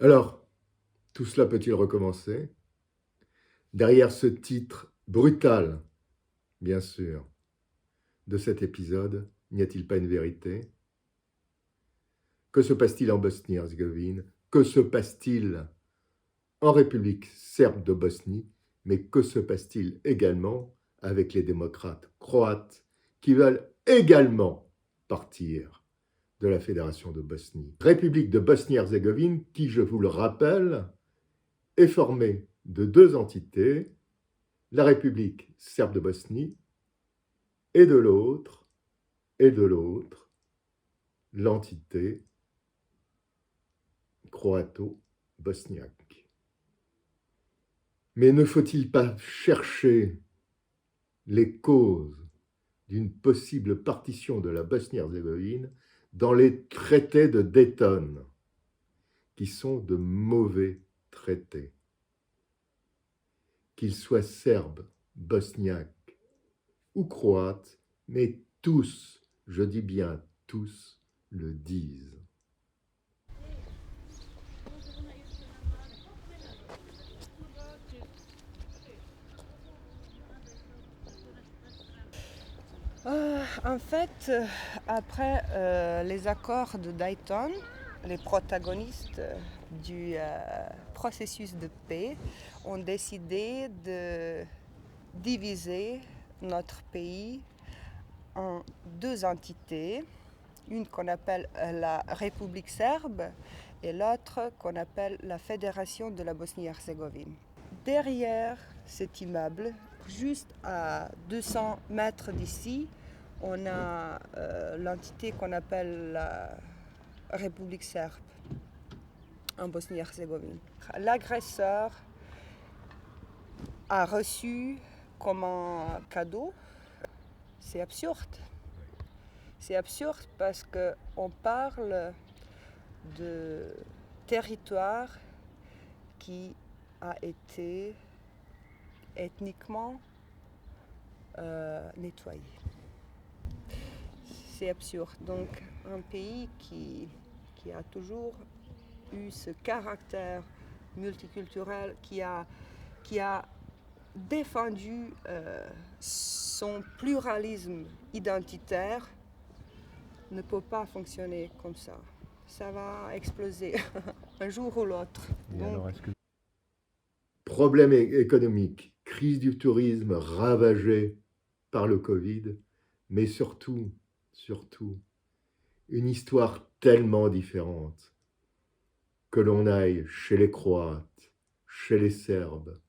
Alors, tout cela peut-il recommencer? Derrière ce titre brutal, bien sûr, de cet épisode, n'y a-t-il pas une vérité? Que se passe-t-il en Bosnie-Herzégovine? Que se passe-t-il en République serbe de Bosnie? Mais que se passe-t-il également avec les démocrates croates qui veulent également partir de la Fédération de Bosnie? République de Bosnie-Herzégovine qui, je vous le rappelle, est formée de deux entités, la République serbe de Bosnie et de l'autre, l'entité croato-bosniaque. Mais ne faut-il pas chercher les causes d'une possible partition de la Bosnie-Herzégovine dans les traités de Dayton, qui sont de mauvais traités, qu'ils soient serbes, bosniaques ou croates, mais tous, je dis bien tous, le disent. En fait, après les accords de Dayton, les protagonistes du processus de paix ont décidé de diviser notre pays en deux entités, une qu'on appelle la République serbe et l'autre qu'on appelle la Fédération de la Bosnie-Herzégovine. Derrière cet immeuble, juste à 200 mètres d'ici, on a l'entité qu'on appelle la République serbe en Bosnie-Herzégovine. L'agresseur a reçu comme un cadeau. C'est absurde. C'est absurde parce qu'on parle de territoire qui a été ethniquement nettoyé. C'est absurde. Donc un pays qui a toujours eu ce caractère multiculturel, qui a défendu son pluralisme identitaire, ne peut pas fonctionner comme ça. Ça va exploser un jour ou l'autre. Problème économique, crise du tourisme ravagée par le Covid, mais surtout, une histoire tellement différente, que l'on aille chez les Croates, chez les Serbes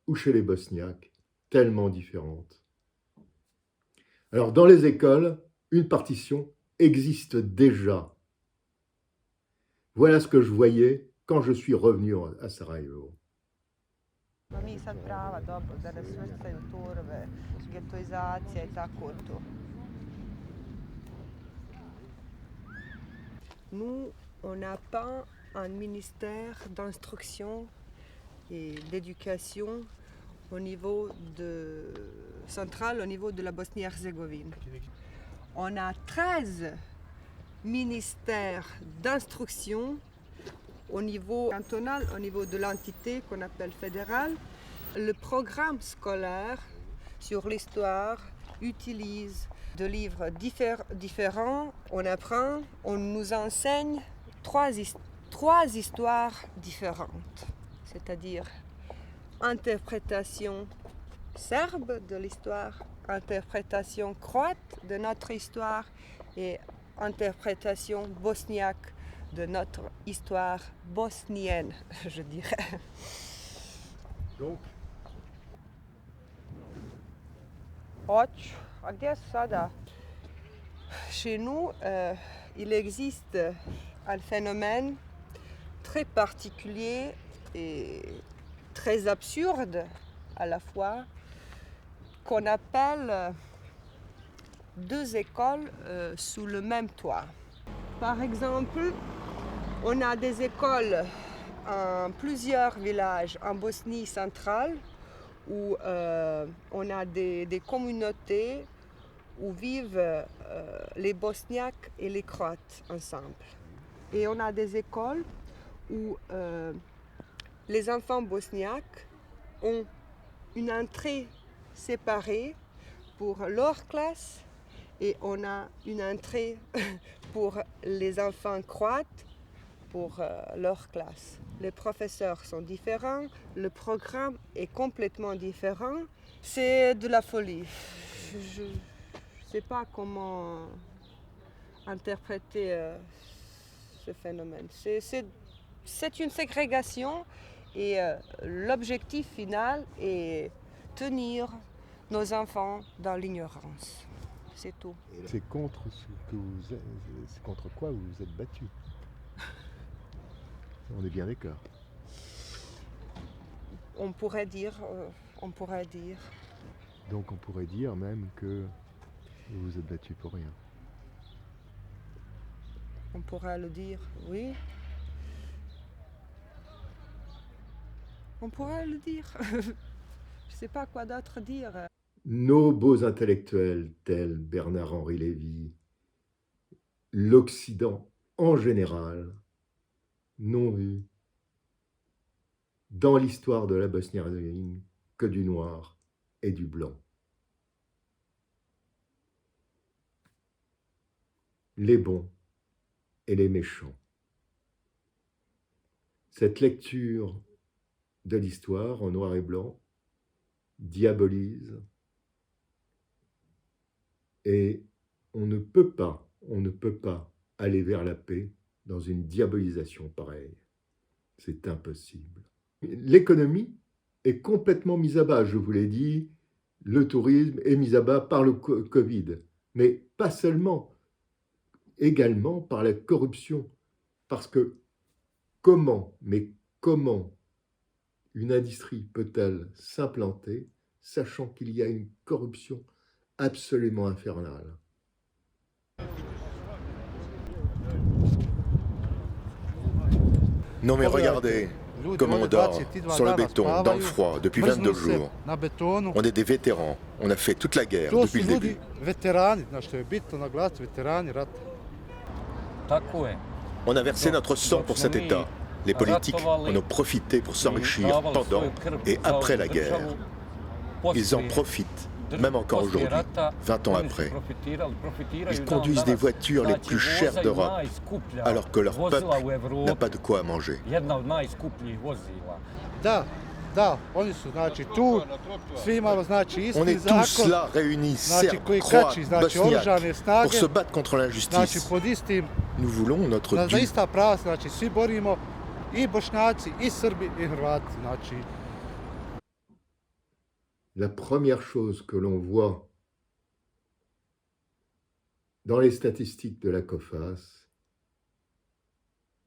ou chez les Bosniaques, tellement différente. Alors, dans les écoles, une partition existe déjà. Voilà ce que je voyais quand je suis revenu à Sarajevo. Mi sad prava, dobro, da nas svrstaju turve, getoizacija i tako to. Nous, on n'a pas un ministère d'instruction et d'éducation au niveau central, au niveau de la Bosnie-Herzégovine. On a 13 ministères d'instruction au niveau cantonal, au niveau de l'entité qu'on appelle fédérale. Le programme scolaire sur l'histoire utilise des livres différents. On nous enseigne trois histoires différentes, c'est-à-dire interprétation serbe de l'histoire, interprétation croate de notre histoire et interprétation bosniaque de notre histoire bosnienne, je dirais. Donc, Chez nous, il existe un phénomène très particulier et très absurde à la fois, qu'on appelle deux écoles sous le même toit. Par exemple, on a des écoles en plusieurs villages en Bosnie centrale où on a des communautés où vivent les Bosniaques et les Croates ensemble. Et on a des écoles où les enfants bosniaques ont une entrée séparée pour leur classe et on a une entrée pour les enfants croates pour leur classe. Les professeurs sont différents, le programme est complètement différent. C'est de la folie. Je ne sais pas comment interpréter ce phénomène. C'est une ségrégation et l'objectif final est tenir nos enfants dans l'ignorance. C'est tout. C'est contre c'est contre quoi vous vous êtes battu. On est bien d'accord. On pourrait dire. Donc on pourrait dire même que vous vous êtes battu pour rien. On pourrait le dire, oui. On pourrait le dire. Je ne sais pas quoi d'autre dire. Nos beaux intellectuels tels Bernard-Henri Lévy, l'Occident en général, n'ont vu dans l'histoire de la Bosnie-Herzégovine que du noir et du blanc. Les bons et les méchants. Cette lecture de l'histoire en noir et blanc diabolise et on ne peut pas aller vers la paix dans une diabolisation pareille. C'est impossible. L'économie est complètement mise à bas, je vous l'ai dit, le tourisme est mis à bas par le Covid, mais pas seulement, également par la corruption. Parce que comment une industrie peut-elle s'implanter, sachant qu'il y a une corruption absolument infernale? Non mais regardez, comment on dort, sur le béton, dans le froid, depuis 22 jours. On est des vétérans, on a fait toute la guerre depuis le début. On a versé notre sang pour cet État. Les politiques en ont profité pour s'enrichir pendant et après la guerre. Ils en profitent, même encore aujourd'hui, 20 ans après. Ils conduisent des voitures les plus chères d'Europe, alors que leur peuple n'a pas de quoi manger. On est tous là réunis, Serbes, Croates, Bosniaques, pour se battre contre l'injustice. Nous voulons notre dû. La première chose que l'on voit dans les statistiques de la COFAS,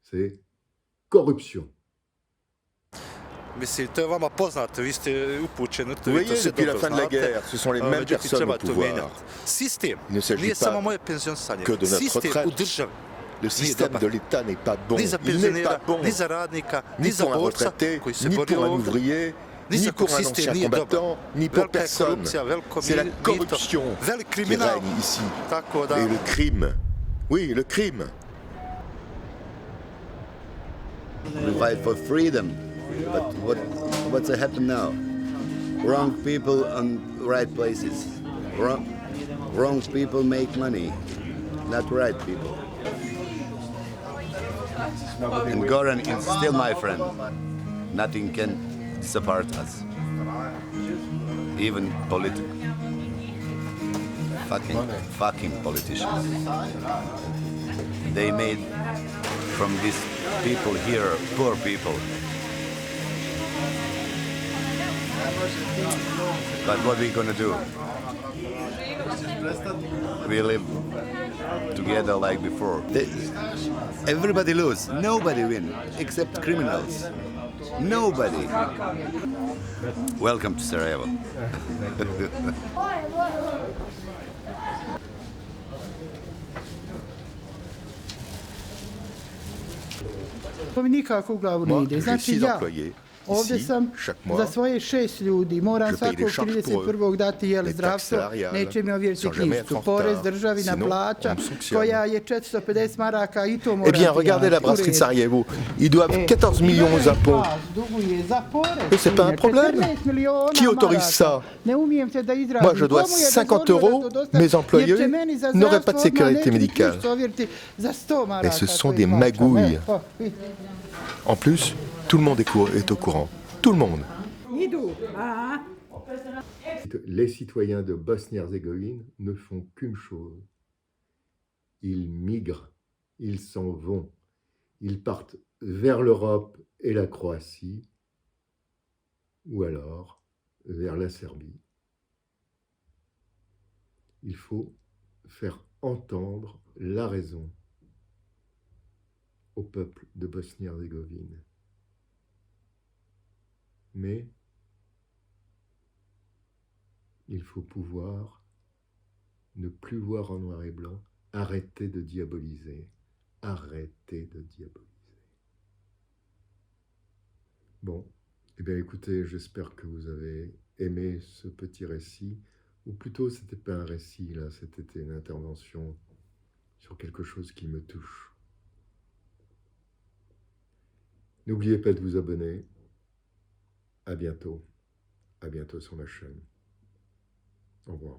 c'est corruption. Vous voyez, depuis la fin de la guerre, ce sont les mêmes personnes au pouvoir. Il ne s'agit pas que de notre retraite. Le système de l'État n'est pas bon. Il n'est pas bon ni pour un retraité, ni pour un ouvrier, ni pour un ancien combattant, ni pour personne. C'est la corruption qui règne ici. Et le crime. Oui, le crime. We fight for freedom, but what's happened now? Wrong people on right places. Wrong people make money, not right people. And Goran is still my friend. Nothing can separate us, even political. Fucking politicians. They made from these people here poor people. But what are we gonna do? we live together like before. Everybody lose, nobody win, except criminals. Nobody. Welcome to Sarajevo. To mi nikako u glavu ne ide. Znači ja ovdje sam za svoje 6 ljudi, moram svakog 31. dati zdravstvo, neće mi ovjeriti knjižicu, porez državina plaća, koja je 450 maraka i to mora Eh bien, regardez la brasserie de Sarajevo. Ils doivent 14 millions aux impôts. Et c'est pas un problème. Qui autorise ça? Moi, je dois 50 €, mes employés n'auraient pas de sécurité médicale. Et ce sont des magouilles. En plus, tout le monde est au courant. Tout le monde. Les citoyens de Bosnie-Herzégovine ne font qu'une chose. Ils migrent, ils s'en vont. Ils partent vers l'Europe et la Croatie, ou alors vers la Serbie. Il faut faire entendre la raison au peuple de Bosnie-Herzégovine. Mais il faut pouvoir ne plus voir en noir et blanc, arrêter de diaboliser, arrêter de diaboliser. Bon, eh bien écoutez, j'espère que vous avez aimé ce petit récit, ou plutôt c'était pas un récit là, c'était une intervention sur quelque chose qui me touche. N'oubliez pas de vous abonner. À bientôt sur ma chaîne. Au revoir.